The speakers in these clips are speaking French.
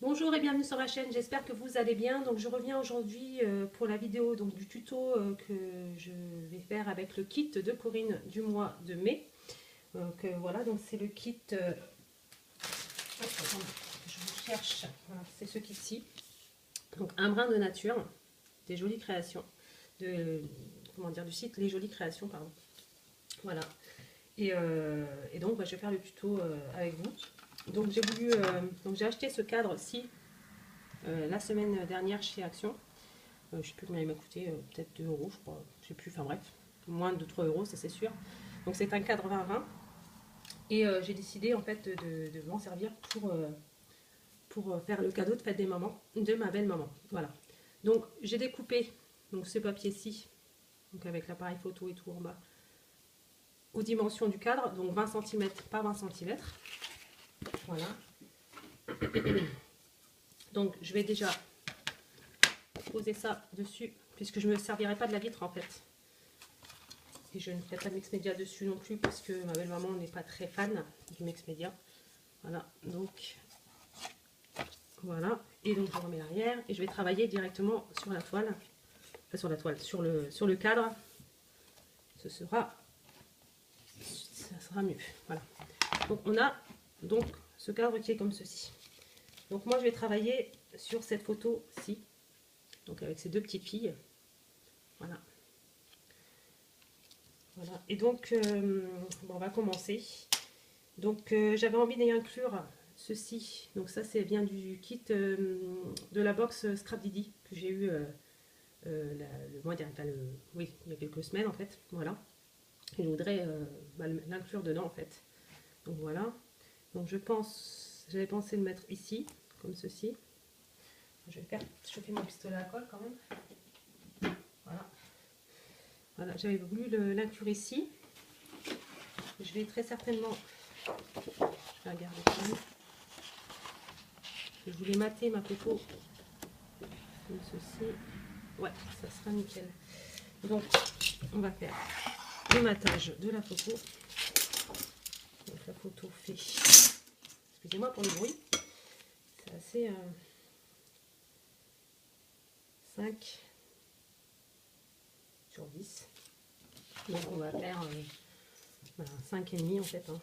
Bonjour et bienvenue sur ma chaîne, j'espère que vous allez bien. Donc je reviens aujourd'hui pour la vidéo du tuto que je vais faire avec le kit de Corinne du mois de mai. Donc voilà, donc c'est le kit, attendez, je vous cherche, voilà, c'est ce kit-ci. Donc un brin de nature, des jolies créations, comment dire, du site Les Jolies Créations, pardon. Voilà, et donc je vais faire le tuto avec vous. Donc j'ai voulu, donc j'ai acheté ce cadre-ci la semaine dernière chez Action. Je ne sais plus combien il m'a coûté, peut-être 2 euros, je crois. Je sais plus, enfin bref, moins de 3 euros, ça c'est sûr. Donc c'est un cadre 20-20. Et j'ai décidé en fait de m'en servir pour faire le cadeau de fête des mamans de ma belle maman. Voilà. Donc j'ai découpé donc, ce papier-ci, donc avec l'appareil photo et tout en bas, aux dimensions du cadre, donc 20 cm par 20 cm. Voilà. Donc je vais déjà poser ça dessus, puisque je ne me servirai pas de la vitre en fait. Et je ne ferai pas de mix média dessus non plus, parce que ma belle-maman n'est pas très fan du mix média. Voilà, donc voilà. Et donc je remets l'arrière et je vais travailler directement sur la toile. Enfin sur la toile, sur le cadre. Ça sera mieux. Voilà. Donc on a donc ce cadre qui est comme ceci. Donc moi je vais travailler sur cette photo-ci. Donc avec ces deux petites filles. Voilà. Voilà. Et donc bon, on va commencer. Donc j'avais envie d'y inclure ceci. Donc ça c'est vient du kit de la box Scrap Didi que j'ai eu le mois dernier, oui, il y a quelques semaines en fait. Voilà. Et je voudrais l'inclure dedans en fait. Donc voilà. Donc j'avais pensé le mettre ici, comme ceci. Je vais faire chauffer mon pistolet à colle quand même. Voilà. Voilà, j'avais voulu l'inclure ici. Je vais très certainement, je vais regarder quand même. Je voulais mater ma photo comme ceci. Ouais, ça sera nickel. Donc, on va faire le matage de la photo. Donc, la photo fait, excusez-moi pour le bruit, c'est assez 5 sur 10. Donc, on va faire voilà, 5,5 en fait. Hein.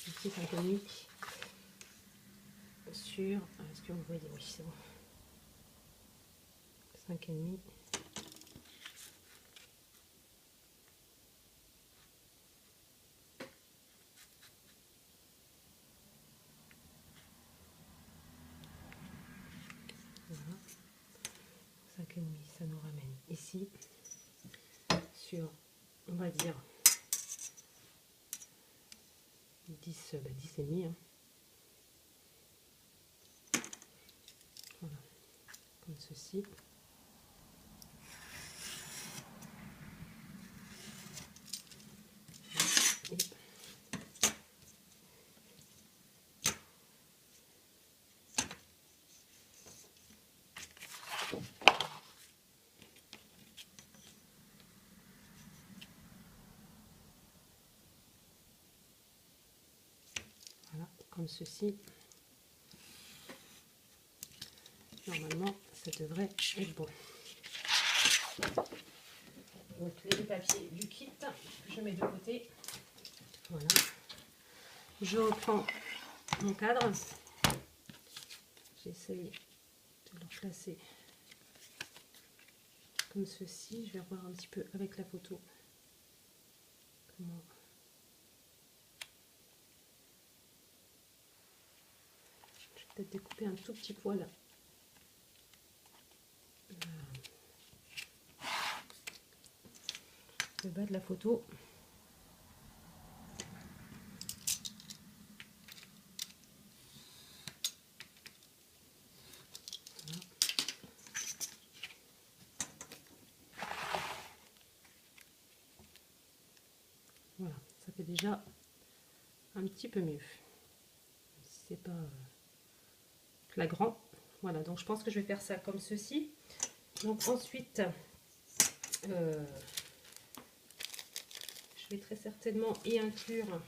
Ici, 5,5 sur, est-ce que vous voyez? Oui, c'est bon. 5,5. Voilà. 5,5, ça nous ramène ici sur, on va dire, 10,5. Hein. Voilà, comme ceci. Et voilà, comme ceci. Normalement, ça devrait être bon. Donc les deux papiers du kit, je mets de côté. Voilà. Je reprends mon cadre. J'essaye de le placer comme ceci. Je vais revoir un petit peu avec la photo comment. Je vais peut-être découper un tout petit poil. Le bas de la photo. Voilà. Voilà, ça fait déjà un petit peu mieux. C'est pas flagrant. Voilà, donc je pense que je vais faire ça comme ceci. Donc ensuite, je vais très certainement y inclure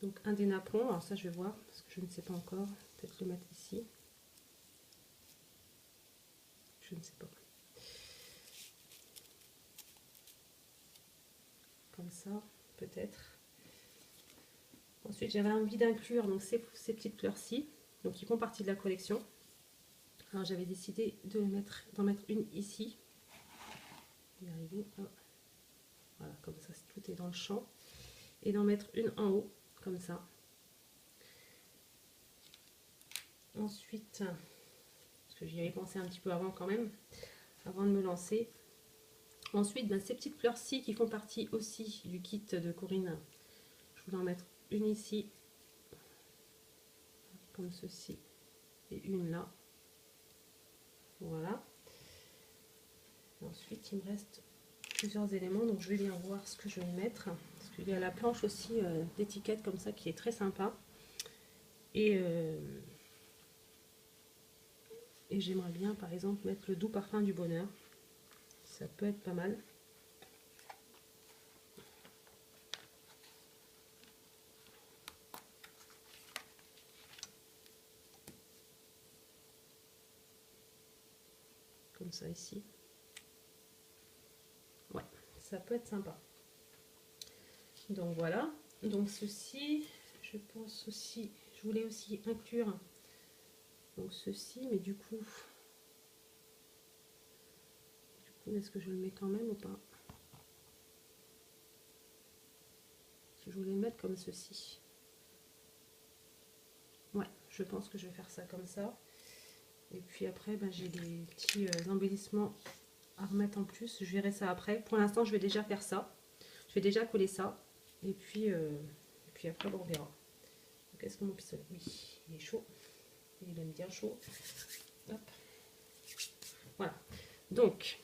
Donc un des napperons, alors ça je vais voir parce que je ne sais pas encore, peut-être le mettre ici. Je ne sais pas. Comme ça, peut-être. Ensuite, j'avais envie d'inclure donc ces petites fleurs-ci, donc qui font partie de la collection. Alors j'avais décidé d'en mettre une ici. Je vais y arriver. Oh. Voilà, comme ça, tout est dans le champ. Et d'en mettre une en haut, comme ça. Ensuite, parce que j'y avais pensé un petit peu avant quand même, avant de me lancer. Ensuite, ben, ces petites fleurs-ci qui font partie aussi du kit de Corinne. Je voulais en mettre une ici, comme ceci, et une là. Voilà. Et ensuite, il me reste plusieurs éléments, donc je vais bien voir ce que je vais mettre. Parce qu'il y a la planche aussi d'étiquette comme ça qui est très sympa. Et j'aimerais bien, par exemple, mettre le doux parfum du bonheur. Ça peut être pas mal. Comme ça ici. Ouais, ça peut être sympa. Donc voilà. Donc ceci, je pense aussi, je voulais aussi inclure donc ceci, mais du coup est-ce que je le mets quand même ou pas? Je voulais le mettre comme ceci. Ouais, je pense que je vais faire ça comme ça. Et puis après, ben, j'ai des petits embellissements à remettre en plus. Je verrai ça après. Pour l'instant, je vais déjà faire ça. Je vais déjà coller ça. Et puis après, on verra. Est-ce que mon pistolet? Oui, il est chaud. Il aime bien chaud. Hop. Voilà. Donc,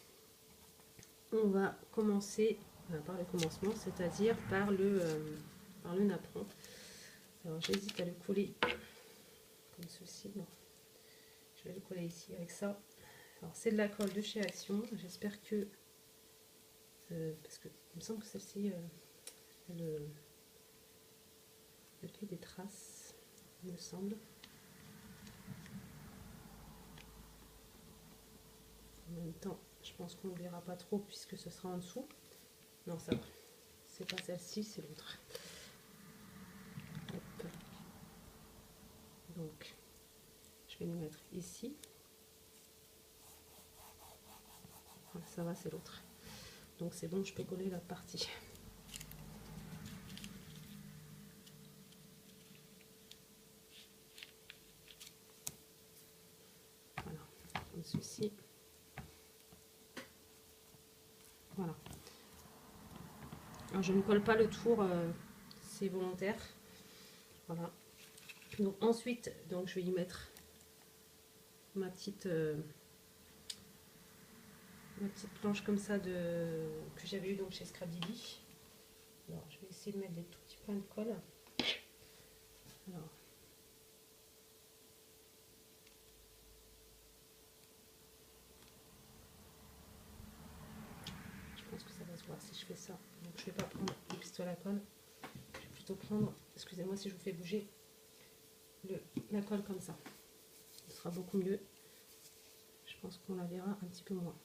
on va commencer par le commencement, c'est-à-dire par le napperon. Alors, j'hésite à le coller comme ceci. Non. Je vais le coller ici avec ça. Alors, c'est de la colle de chez Action. J'espère que... parce que il me semble que celle-ci, elle fait des traces, il me semble. En même temps, je pense qu'on ne verra pas trop puisque ce sera en dessous. Non, ça va. C'est pas celle-ci, c'est l'autre. Donc, je vais le mettre ici. Voilà, ça va, c'est l'autre. Donc c'est bon, je peux coller la partie. Voilà, comme ceci. Voilà. Alors, je ne colle pas le tour, c'est volontaire. Voilà. Donc ensuite, donc je vais y mettre ma petite planche comme ça que j'avais eu donc chez Scrapdilly. Alors je vais essayer de mettre des tout petits points de colle. Alors, je pense que ça va se voir si je fais ça. Donc je ne vais pas prendre le pistolet à colle. Je vais plutôt prendre, excusez-moi si je vous fais bouger la colle comme ça. Ce sera beaucoup mieux. Je pense qu'on la verra un petit peu moins.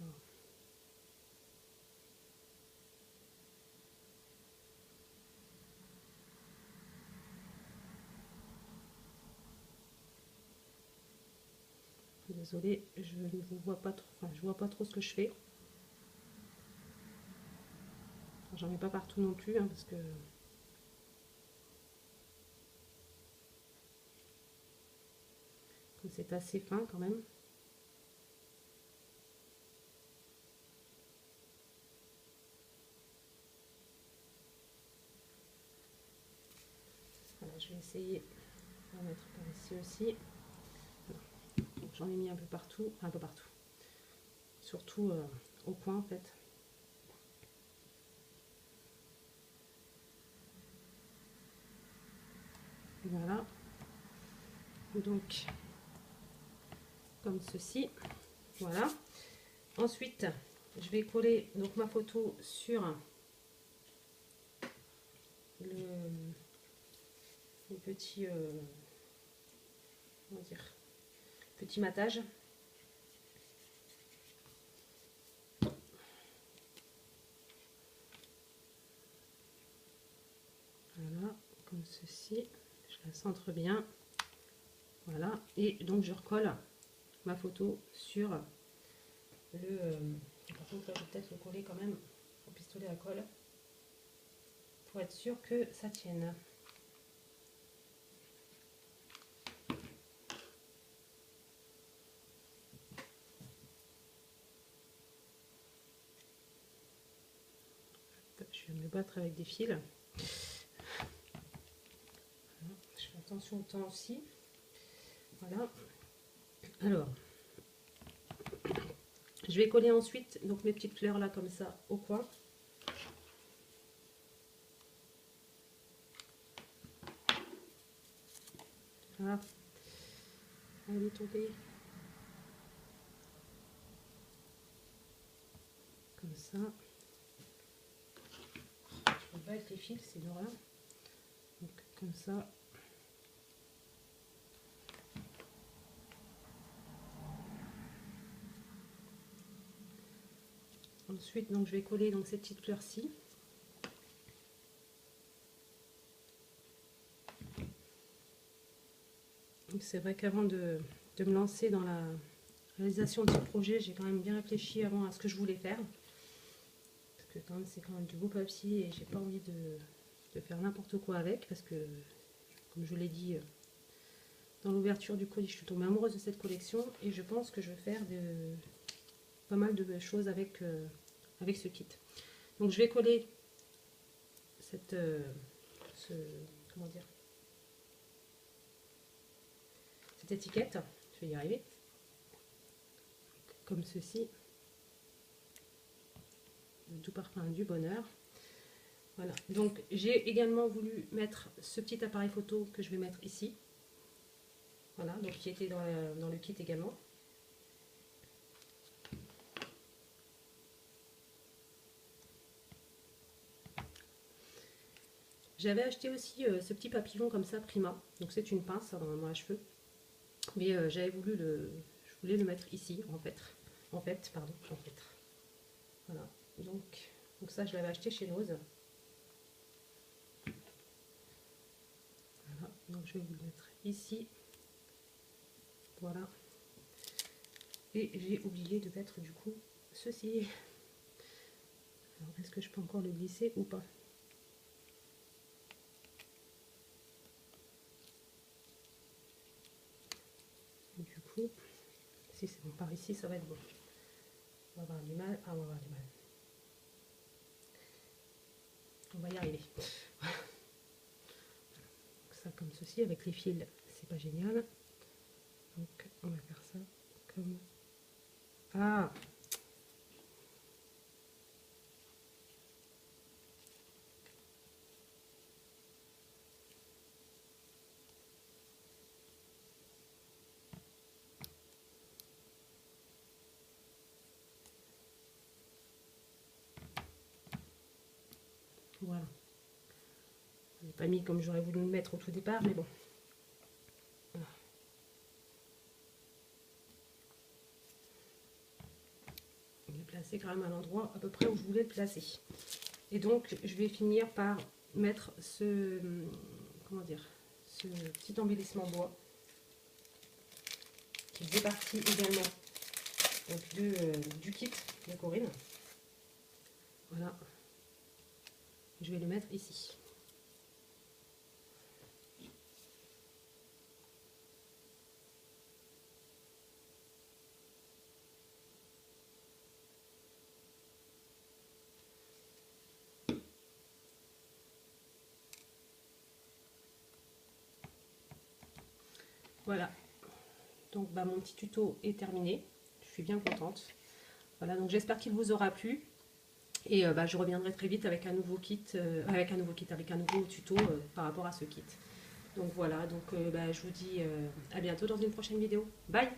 Alors. Désolée, je ne vous vois pas trop, enfin, je vois pas trop ce que je fais. J'en mets pas partout non plus, hein, parce que c'est assez fin quand même. Voilà, je vais essayer de mettre par ici aussi. J'en ai mis un peu partout, surtout au coin en fait. Voilà, donc comme ceci, voilà. Ensuite, je vais coller donc ma photo sur les petits, comment dire, petits matages. Voilà, comme ceci. Je la centre bien. Voilà, et donc je recolle ma photo sur le... par contre, là, je vais peut-être le coller quand même au pistolet à colle pour être sûr que ça tienne. Je vais me battre avec des fils. Voilà. Je fais attention au temps aussi. Voilà. Alors, je vais coller ensuite donc mes petites fleurs là comme ça au coin. Voilà. Elle est tombée. Comme ça. Je peux pas avec les fils, c'est l'horreur. Donc comme ça. Ensuite, donc je vais coller donc ces petites fleurs-ci. C'est vrai qu'avant de me lancer dans la réalisation de ce projet, j'ai quand même bien réfléchi avant à ce que je voulais faire. Parce que quand même, c'est quand même du beau papier et j'ai pas envie de faire n'importe quoi avec. Parce que, comme je l'ai dit dans l'ouverture du colis, je suis tombée amoureuse de cette collection. Et je pense que je vais faire pas mal de choses avec, avec ce kit. Donc je vais coller cette... comment dire, cette étiquette, je vais y arriver, comme ceci, le doux parfum du bonheur. Voilà, donc j'ai également voulu mettre ce petit appareil photo que je vais mettre ici, voilà, donc qui était dans le kit également. J'avais acheté aussi ce petit papillon comme ça, Prima, donc c'est une pince normalement à cheveux, mais j'avais voulu je voulais le mettre ici en fait. Voilà, donc ça je l'avais acheté chez Nose. Voilà, donc je vais vous le mettre ici, voilà, et j'ai oublié de mettre du coup ceci. Alors est-ce que je peux encore le glisser ou pas? Du coup, si c'est bon par ici, ça va être bon. On va avoir du mal. Ah, on va avoir du mal. On va y arriver. Ça comme ceci, avec les fils, c'est pas génial. Donc, on va faire ça comme... Ah! Voilà. Je n'ai pas mis comme j'aurais voulu le mettre au tout départ, mais bon. Voilà. Je l'ai placé quand même à l'endroit à peu près où je voulais le placer. Et donc, je vais finir par mettre ce... Comment dire? Ce petit embellissement bois. Qui faisait partie également donc du kit de Corinne. Voilà. Je vais le mettre ici. Voilà. Donc bah, mon petit tuto est terminé. Je suis bien contente. Voilà, donc j'espère qu'il vous aura plu. Et bah, je reviendrai très vite avec un nouveau kit, avec un nouveau tuto par rapport à ce kit. Donc voilà, donc bah, je vous dis à bientôt dans une prochaine vidéo. Bye!